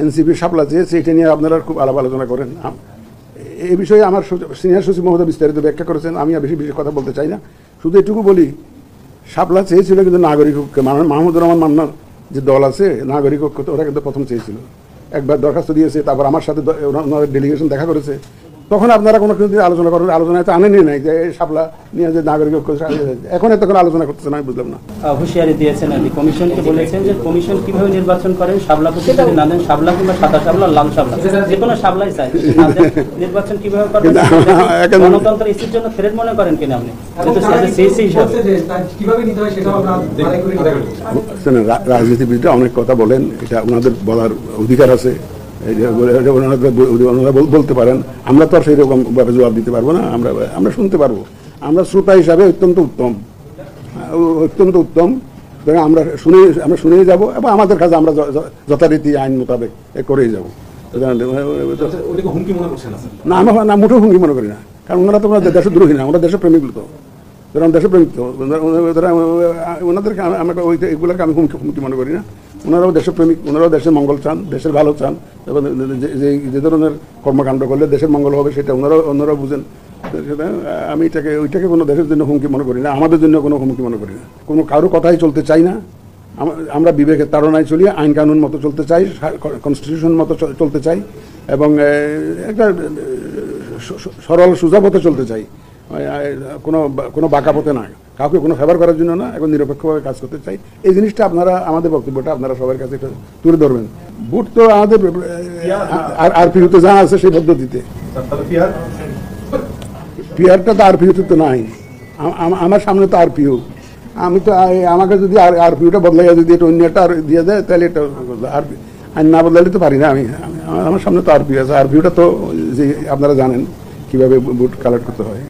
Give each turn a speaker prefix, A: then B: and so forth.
A: NCP শাপলা চেয়েছে, এটা নিয়ে আপনারা খুব আলাপ আলোচনা করেন। এই বিষয়ে আমার সিনিয়র সচিব মহোদয় বিস্তারিত ব্যাখ্যা করেছেন, আমি বেশি বেশি কথা বলতে চাই না। শুধু এটুকু বলি, শাপলা চেয়েছিল কিন্তু নাগরিক ঐক্য, মাহমুদুর রহমান মান্নার যে দল আছে নাগরিক ঐক্য, ওরা কিন্তু প্রথম চেয়েছিল, একবার দরখাস্ত দিয়েছে, তারপর আমার সাথে ওনাদের ডেলিগেশন দেখা করেছে। তখন আপনারা কোনো কিছু আলোচনা করেন, আলোচনায় তো আনেনি নাই যে শাপলা নিয়ে যে নাগরিক ঐক্য, এখন এত করে আলোচনা করতেছেন আমি বুঝলাম না।
B: হুঁশিয়ারি দিয়েছেন আর কি, কমিশনকে বলেছেন যে কমিশন কিভাবে নির্বাচন করেন, শাপলা যদি না দেন, শাপলা কিংবা সাদা শাপলা, লাল শাপলা, যে কোনো শাপলাই চাই, নির্বাচন কিভাবে করবেন? গণতন্ত্র ইস্যুর জন্য থ্রেট মনে করেন কিনা আপনি?
A: রাজনীতিবিদরা অনেক কথা বলেন, এটা ওনাদের বলার অধিকার আছে, বলতে পারেন। আমরা তো আর সেই রকম ভাবে জবাব দিতে পারবো না, আমরা শুনতে পারবো। আমরা শ্রোতা হিসাবে অত্যন্ত উত্তম, আমরা শুনেই যাবো এবং আমাদের কাছে আমরা যথারীতি আইন মোতাবেক করেই যাবো। না, আমরা মোটেও হুমকি মনে করি না, কারণ ওনারা তো দেশদ্রোহী না, ওরা দেশপ্রেমিক তো, দেশপ্রেমিক তো, ওনাদেরকে এগুলোকে আমি হুমকি মনে করি না। ওনারাও দেশপ্রেমিক, ওনারাও দেশের মঙ্গল চান, দেশের ভালো চান, এবং যে ধরনের কর্মকাণ্ড করলে দেশের মঙ্গল হবে সেটা অন্যরাও বুঝেন। আমি ওইটাকে কোনো দেশের জন্য হুমকি মনে করি না, আমাদের জন্য কোনো হুমকি মনে করি না। কোনো কারো কথাই চলতে চাই না, আমরা বিবেকের তাড়নায় চলি, আইন কানুন মতো চলতে চাই, কনস্টিটিউশন মতো চলতে চাই, এবং একটা সরল সোজা পথে চলতে চাই, কোনো বাঁকা পথে না, কাউকে কোনো ফেভার করার জন্য না, এবং নিরপেক্ষভাবে কাজ করতে চাই। এই জিনিসটা আপনারা, আমাদের বক্তব্যটা আপনারা সবার কাছে এটা তুলে ধরবেন। ভোট তো আমাদের আরপিইউতে যা আছে সেই পদ্ধতিতে, পিআরটা তো আরপিইউতে তো নাই, আমার সামনে তো আরপিইউ, আমি তো আমাকে যদি আরপিইউটা বদলাইয়া যদি এটা অন্য একটা দিয়ে দেয় তাহলে এটা আইন না বদলাইলে তো পারি না। আমার সামনে তো আরপিইউ আছে, আরপিইউটা তো যে আপনারা জানেন কিভাবে ভোট কালেক্ট করতে হয়।